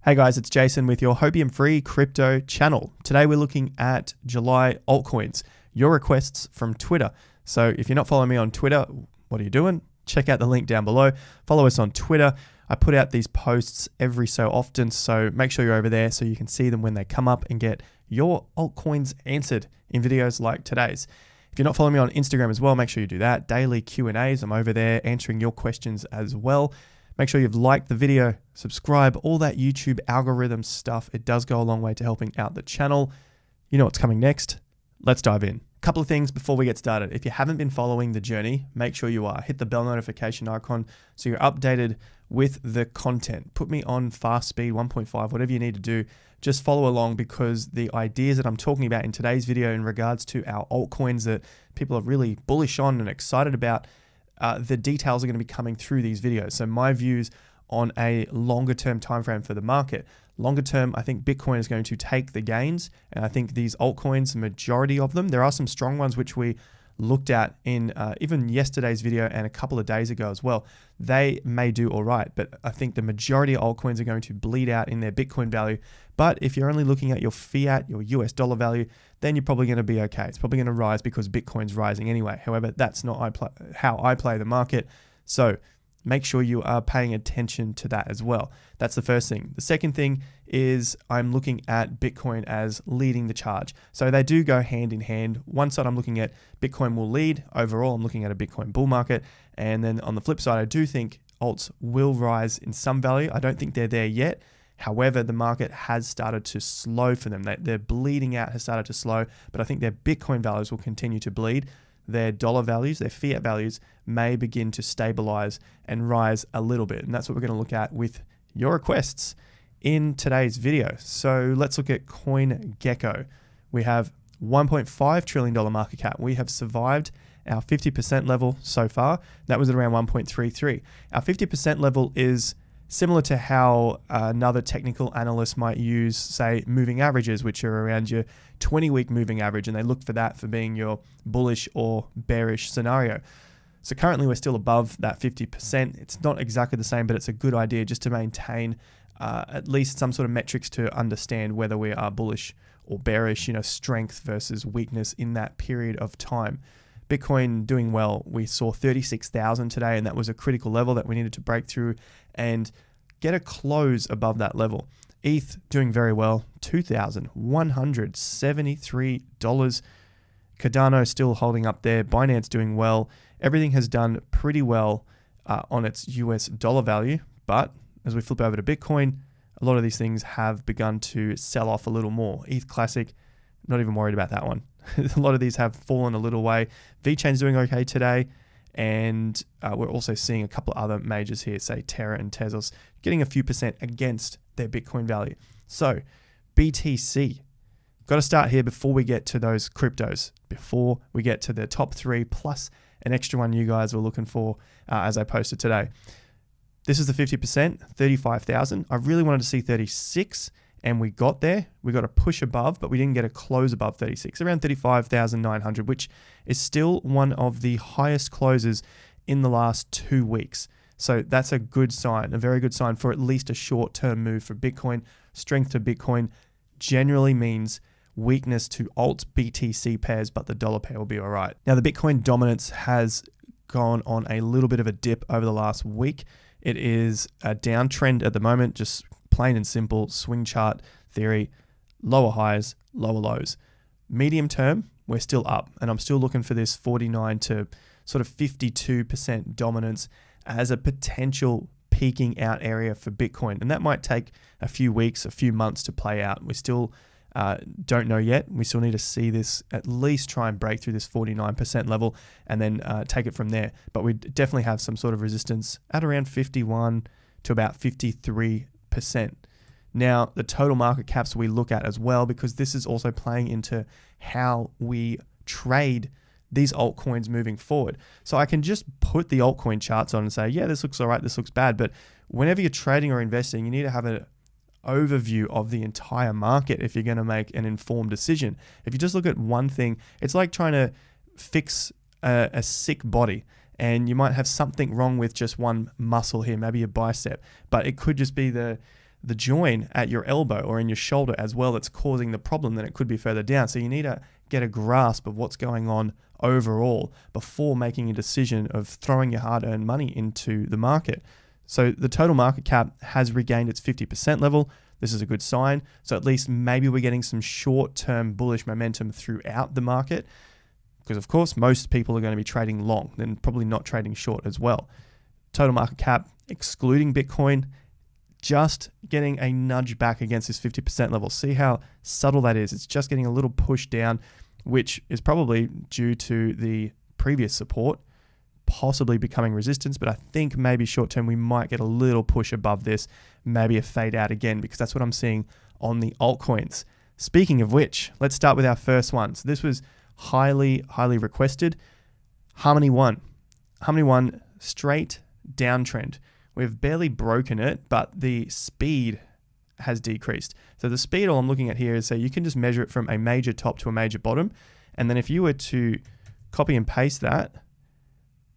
Hey guys, it's Jason with your Hopium-free crypto channel. Today we're looking at July altcoins, your requests from Twitter. So if you're not following me on Twitter, what are you doing? Check out the link down below. Follow us on Twitter. I put out these posts every so often, so make sure you're over there so you can see them when they come up and get your altcoins answered in videos like today's. If you're not following me on Instagram as well, make sure you do that. Daily Q&As, I'm over there answering your questions as well. Make sure you've liked the video, subscribe, all that YouTube algorithm stuff. It does go a long way to helping out the channel. You know what's coming next. Let's dive in. A couple of things before we get started. If you haven't been following the journey, make sure you are. Hit the bell notification icon so you're updated with the content. Put me on fast speed 1.5, whatever you need to do. Just follow along because the ideas that I'm talking about in today's video in regards to our altcoins that people are really bullish on and excited about, the details are going to be coming through these videos. So my views on a longer term time frame for the market. Longer term, I think Bitcoin is going to take the gains, and I think these altcoins, the majority of them, there are some strong ones which we looked at in even yesterday's video and a couple of days ago as well. They may do all right, but I think the majority of altcoins are going to bleed out in their Bitcoin value. But if you're only looking at your fiat, your US dollar value, then you're probably going to be okay. It's probably going to rise because Bitcoin's rising anyway. However, that's not how I play the market. So make sure you are paying attention to that as well. That's the first thing. The second thing is I'm looking at Bitcoin as leading the charge. So they do go hand in hand. One side I'm looking at Bitcoin will lead. Overall, I'm looking at a Bitcoin bull market. And then on the flip side, I do think alts will rise in some value. I don't think they're there yet. However, the market has started to slow for them. Their bleeding out has started to slow, but I think their Bitcoin values will continue to bleed. Their dollar values, their fiat values may begin to stabilize and rise a little bit. And that's what we're going to look at with your requests in today's video. So let's look at CoinGecko. We have $1.5 trillion market cap. We have survived our 50% level so far. That was at around 1.33. Our 50% level is similar to how another technical analyst might use, say, moving averages, which are around your 20-week moving average, and they look for that for being your bullish or bearish scenario. So currently we're still above that 50%. It's not exactly the same, but it's a good idea just to maintain at least some sort of metrics to understand whether we are bullish or bearish, strength versus weakness in that period of time. Bitcoin doing well. We saw 36,000 today, and that was a critical level that we needed to break through and get a close above that level. ETH doing very well, $2,173. Cardano still holding up there. Binance doing well. Everything has done pretty well on its US dollar value, but as we flip over to Bitcoin, a lot of these things have begun to sell off a little more. ETH Classic, not even worried about that one. A lot of these have fallen a little way. VeChain's doing okay today, and we're also seeing a couple of other majors here, say Terra and Tezos, getting a few percent against their Bitcoin value. So BTC, got to start here before we get to those cryptos, before we get to the top three plus an extra one you guys were looking for as I posted today. This is the 50%, 35,000. I really wanted to see 36, and we got there. We got a push above, but we didn't get a close above 36, around 35,900, which is still one of the highest closes in the last 2 weeks. So that's a good sign, a very good sign for at least a short-term move for Bitcoin. Strength to Bitcoin generally means weakness to alt BTC pairs, but the dollar pair will be all right. Now, the Bitcoin dominance has gone on a little bit of a dip over the last week. It is a downtrend at the moment, just plain and simple swing chart theory, lower highs, lower lows. Medium term, we're still up, and I'm still looking for this 49 to sort of 52% dominance as a potential peaking out area for Bitcoin. And that might take a few weeks, a few months to play out. We still don't know yet. We still need to see this at least try and break through this 49% level and then take it from there. But we definitely have some sort of resistance at around 51 to about 53%. Now, the total market caps we look at as well, because this is also playing into how we trade these altcoins moving forward. So I can just put the altcoin charts on and say, yeah, this looks all right, this looks bad. But whenever you're trading or investing, you need to have an overview of the entire market if you're going to make an informed decision. If you just look at one thing, it's like trying to fix a sick body. And you might have something wrong with just one muscle here, maybe a bicep, but it could just be the the joint at your elbow or in your shoulder as well that's causing the problem, then it could be further down. So you need to get a grasp of what's going on overall before making a decision of throwing your hard-earned money into the market. So the total market cap has regained its 50% level. This is a good sign. So at least maybe we're getting some short-term bullish momentum throughout the market, because of course most people are going to be trading long, then probably not trading short as well. Total market cap, excluding Bitcoin, just getting a nudge back against this 50% level. See how subtle that is? It's just getting a little push down, which is probably due to the previous support possibly becoming resistance. But I think maybe short term we might get a little push above this, maybe a fade out again, because that's what I'm seeing on the altcoins. Speaking of which, let's start with our first one. So this was highly requested. Harmony One. Harmony One, straight downtrend. We've barely broken it, but the speed has decreased. So the speed, all I'm looking at here is, so you can just measure it from a major top to a major bottom. And then if you were to copy and paste that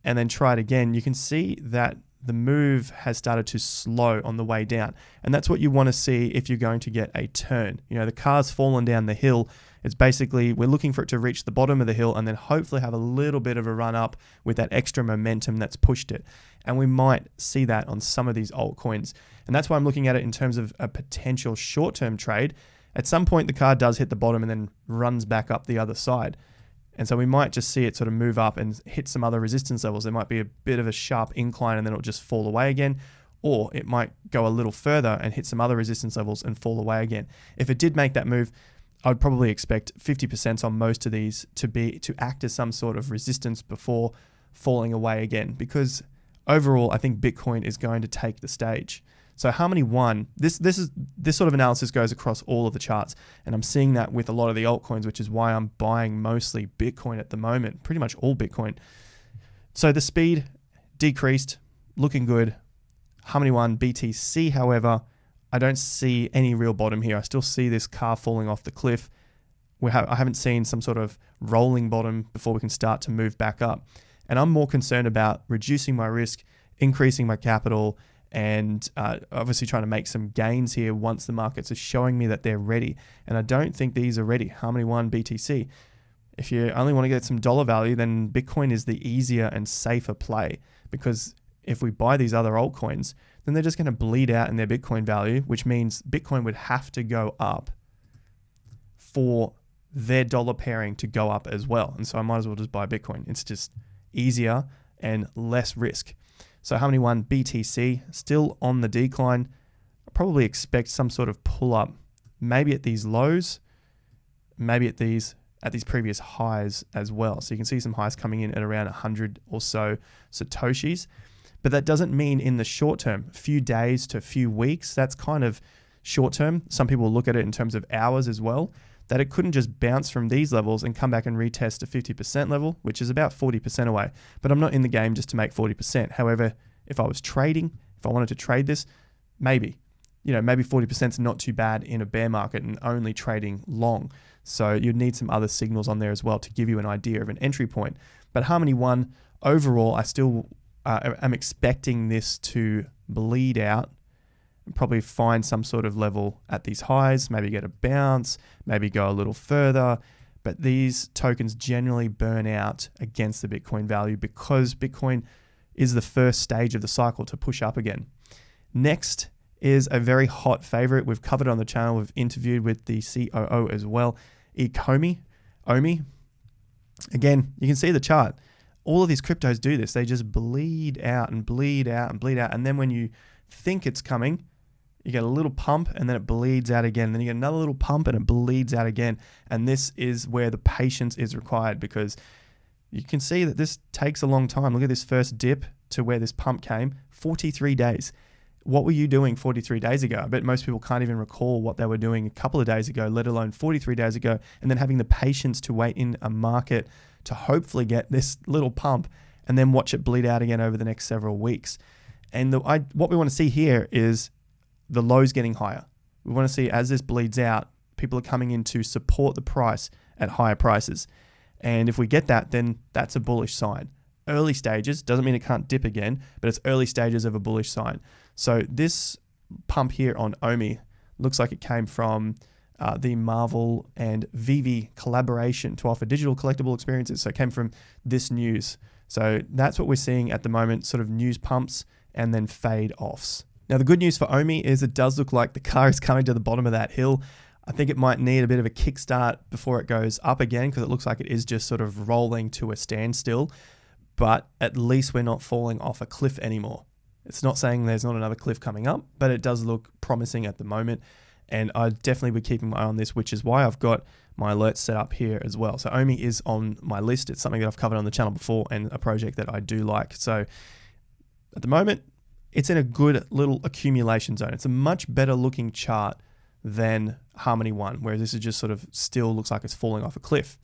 and then try it again, you can see that the move has started to slow on the way down. And that's what you want to see if you're going to get a turn. You know, the car's fallen down the hill. It's basically, we're looking for it to reach the bottom of the hill and then hopefully have a little bit of a run up with that extra momentum that's pushed it. And we might see that on some of these altcoins. And that's why I'm looking at it in terms of a potential short-term trade. At some point, the car does hit the bottom and then runs back up the other side. And so we might just see it sort of move up and hit some other resistance levels. There might be a bit of a sharp incline and then it'll just fall away again. Or it might go a little further and hit some other resistance levels and fall away again. If it did make that move, I would probably expect 50% on most of these to act as some sort of resistance before falling away again. Because overall, I think Bitcoin is going to take the stage. So Harmony One, this sort of analysis goes across all of the charts, and I'm seeing that with a lot of the altcoins, which is why I'm buying mostly Bitcoin at the moment, pretty much all Bitcoin. So the speed decreased, looking good. Harmony One, BTC, however, I don't see any real bottom here. I still see this car falling off the cliff. I haven't seen some sort of rolling bottom before we can start to move back up. And I'm more concerned about reducing my risk, increasing my capital, and obviously trying to make some gains here once the markets are showing me that they're ready. And I don't think these are ready. Harmony One, BTC. If you only want to get some dollar value, then Bitcoin is the easier and safer play, because if we buy these other altcoins, then they're just going to bleed out in their Bitcoin value, which means Bitcoin would have to go up for their dollar pairing to go up as well. And so I might as well just buy Bitcoin. It's just easier and less risk. So Harmony One, BTC, still on the decline. I probably expect some sort of pull up, maybe at these lows, maybe at these previous highs as well. So you can see some highs coming in at around 100 or so Satoshis. But that doesn't mean in the short term, a few days to a few weeks, that's kind of short term. Some people look at it in terms of hours as well, that it couldn't just bounce from these levels and come back and retest a 50% level, which is about 40% away. But I'm not in the game just to make 40%. However, if I was trading, if I wanted to trade this, maybe 40% is not too bad in a bear market and only trading long. So you'd need some other signals on there as well to give you an idea of an entry point. But Harmony One, overall, I still am expecting this to bleed out and probably find some sort of level at these highs, maybe get a bounce, maybe go a little further. But these tokens generally burn out against the Bitcoin value because Bitcoin is the first stage of the cycle to push up again. Next is a very hot favorite. We've covered it on the channel. We've interviewed with the COO as well, Omi. Again, you can see the chart. All of these cryptos do this. They just bleed out and bleed out and bleed out. And then when you think it's coming, you get a little pump and then it bleeds out again. Then you get another little pump and it bleeds out again. And this is where the patience is required, because you can see that this takes a long time. Look at this first dip to where this pump came, 43 days. What were you doing 43 days ago? I bet most people can't even recall what they were doing a couple of days ago, let alone 43 days ago, and then having the patience to wait in a market to hopefully get this little pump and then watch it bleed out again over the next several weeks. And what we want to see here is the lows getting higher. We want to see, as this bleeds out, people are coming in to support the price at higher prices. And if we get that, then that's a bullish sign. Early stages, doesn't mean it can't dip again, but it's early stages of a bullish sign. So this pump here on OMI looks like it came from the Marvel and Vivi collaboration to offer digital collectible experiences. So it came from this news. So that's what we're seeing at the moment, sort of news pumps and then fade offs. Now, the good news for OMI is it does look like the car is coming to the bottom of that hill. I think it might need a bit of a kickstart before it goes up again, because it looks like it is just sort of rolling to a standstill. But at least we're not falling off a cliff anymore. It's not saying there's not another cliff coming up, but it does look promising at the moment. And I definitely be keeping my eye on this, which is why I've got my alerts set up here as well. So OMI is on my list. It's something that I've covered on the channel before and a project that I do like. So at the moment, it's in a good little accumulation zone. It's a much better looking chart than Harmony 1, whereas this is just sort of still looks like it's falling off a cliff.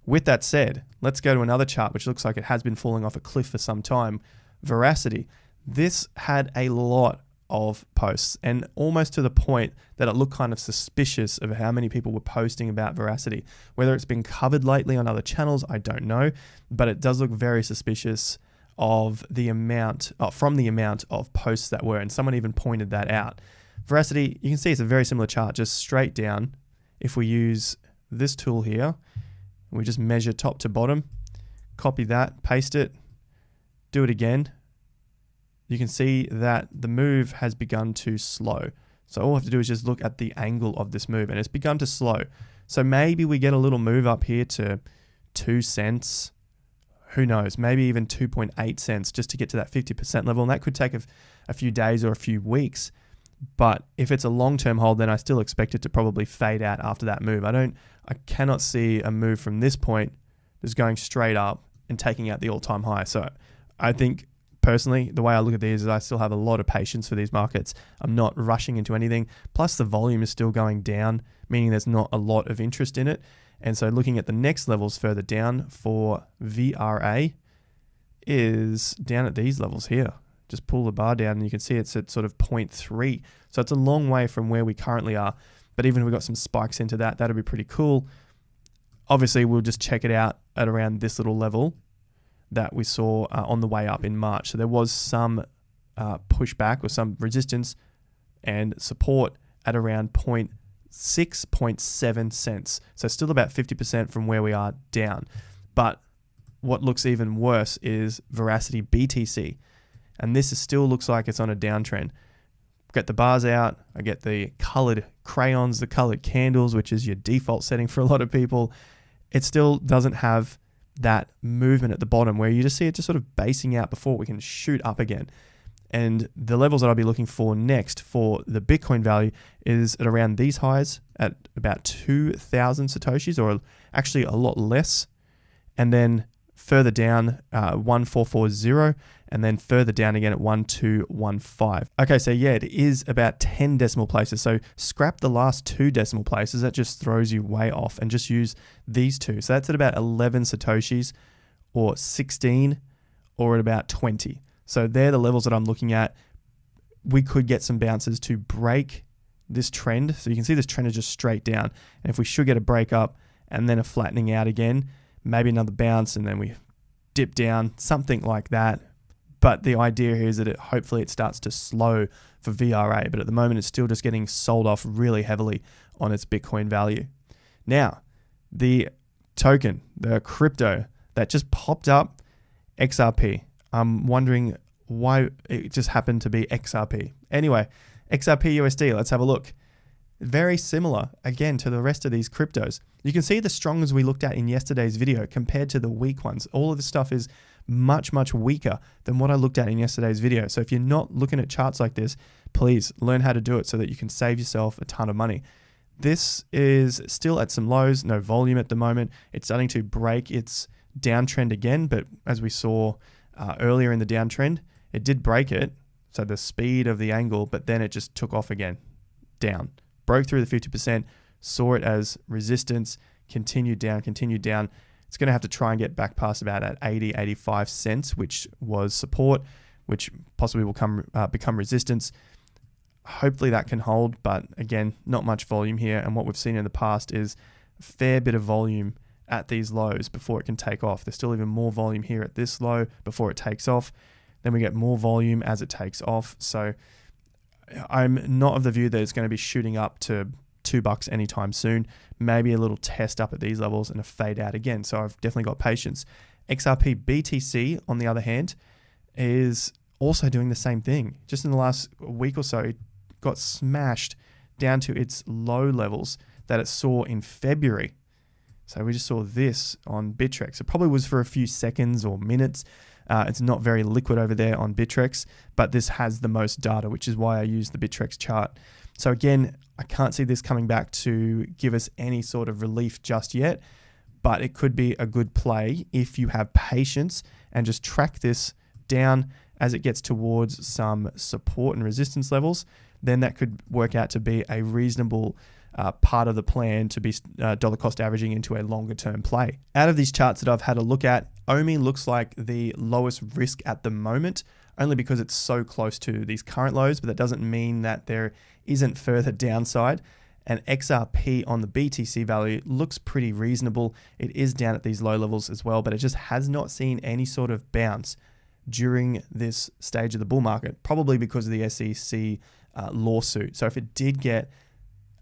With that said, let's go to another chart which looks like it has been falling off a cliff for some time. Veracity. This had a lot of posts, and almost to the point that it looked kind of suspicious of how many people were posting about Veracity. Whether it's been covered lately on other channels, I don't know, but it does look very suspicious of the amount, from the amount of posts that were, and someone even pointed that out. Veracity, you can see it's a very similar chart, just straight down. If we use this tool here, we just measure top to bottom, copy that, paste it, do it again. You can see that the move has begun to slow. So all we have to do is just look at the angle of this move, and it's begun to slow. So maybe we get a little move up here to 2 cents. Who knows? Maybe even 2.8 cents just to get to that 50% level. And that could take a few days or a few weeks. But if it's a long-term hold, then I still expect it to probably fade out after that move. I cannot see a move from this point just going straight up and taking out the all-time high. So I think personally, the way I look at these is I still have a lot of patience for these markets. I'm not rushing into anything. Plus the volume is still going down, meaning there's not a lot of interest in it. And so looking at the next levels further down for VRA is down at these levels here. Just pull the bar down and you can see it's at sort of 0.3. So it's a long way from where we currently are. But even if we got some spikes into that, that'd be pretty cool. Obviously, we'll just check it out at around this little level that we saw on the way up in March. So there was some pushback or some resistance and support at around 0.6, 0.7 cents. So still about 50% from where we are down. But what looks even worse is Veracity BTC. And this still looks like it's on a downtrend. Get the bars out. I get the colored crayons, the colored candles, which is your default setting for a lot of people. It still doesn't have that movement at the bottom where you just see it just sort of basing out before we can shoot up again. And the levels that I'll be looking for next for the Bitcoin value is at around these highs at about 2,000 Satoshis, or actually a lot less. And then further down, 1440, and then further down again at 1215. Okay, so yeah, it is about 10 decimal places. So scrap the last 2 decimal places. That just throws you way off, and just use these 2. So that's at about 11 Satoshis, or 16, or at about 20. So they're the levels that I'm looking at. We could get some bounces to break this trend. So you can see this trend is just straight down. And if we should get a break up and then a flattening out again, maybe another bounce, and then we dip down, something like that. But the idea here is that hopefully it starts to slow for VRA. But at the moment, it's still just getting sold off really heavily on its Bitcoin value. Now, the token, the crypto that just popped up, XRP. I'm wondering why it just happened to be XRP. Anyway, XRP USD, let's have a look. Very similar, again, to the rest of these cryptos. You can see the strong as we looked at in yesterday's video compared to the weak ones. All of this stuff is much, much weaker than what I looked at in yesterday's video. So if you're not looking at charts like this, please learn how to do it so that you can save yourself a ton of money. This is still at some lows, no volume at the moment. It's starting to break its downtrend again, but as we saw earlier in the downtrend, it did break it. So the speed of the angle, but then it just took off again, down. Broke through the 50%, saw it as resistance, continued down. It's going to have to try and get back past about at 80, 85 cents, which was support, which possibly will become resistance. Hopefully that can hold, but again, not much volume here. And what we've seen in the past is a fair bit of volume at these lows before it can take off. There's still even more volume here at this low before it takes off. Then we get more volume as it takes off. So I'm not of the view that it's going to be shooting up to $2 anytime soon. Maybe a little test up at these levels and a fade out again. So I've definitely got patience. XRP BTC, on the other hand, is also doing the same thing. Just in the last week or so, it got smashed down to its low levels that it saw in February. So we just saw this on Bittrex. It probably was for a few seconds or minutes. It's not very liquid over there on Bittrex, but this has the most data, which is why I use the Bittrex chart. So again, I can't see this coming back to give us any sort of relief just yet, but it could be a good play if you have patience and just track this down as it gets towards some support and resistance levels. Then that could work out to be a reasonable part of the plan to be dollar cost averaging into a longer term play. Out of these charts that I've had a look at, OMI looks like the lowest risk at the moment, only because it's so close to these current lows, but that doesn't mean that there isn't further downside. And XRP on the BTC value looks pretty reasonable. It is down at these low levels as well, but it just has not seen any sort of bounce during this stage of the bull market, probably because of the SEC lawsuit. So if it did get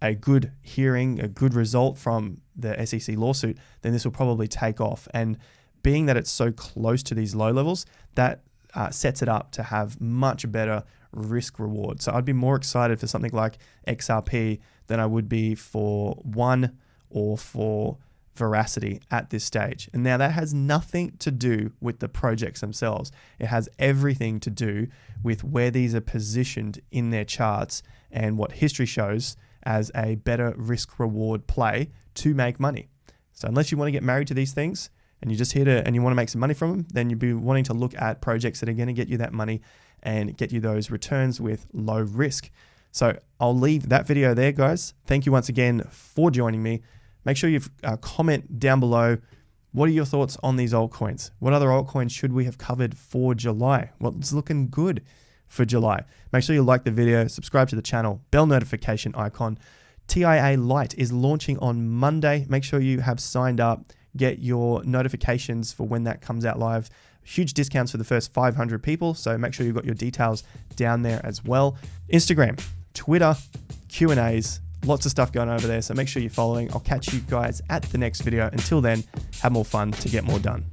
a good hearing, a good result from the SEC lawsuit, then this will probably take off. And being that it's so close to these low levels, that sets it up to have much better risk reward. So I'd be more excited for something like XRP than I would be for One or for Veracity at this stage. And now that has nothing to do with the projects themselves. It has everything to do with where these are positioned in their charts and what history shows as a better risk reward play to make money. So unless you want to get married to these things and you're just here to, and you want to make some money from them, then you'd be wanting to look at projects that are going to get you that money and get you those returns with low risk. So I'll leave that video there, guys. Thank you once again for joining me. Make sure you comment down below. What are your thoughts on these altcoins? What other altcoins should we have covered for July? What's looking good for July? Make sure you like the video, subscribe to the channel, bell notification icon. TIA Lite is launching on Monday. Make sure you have signed up, get your notifications for when that comes out live. Huge discounts for the first 500 people, so make sure you've got your details down there as well. Instagram, Twitter, Q&As, lots of stuff going over there, so make sure you're following. I'll catch you guys at the next video. Until then, have more fun to get more done.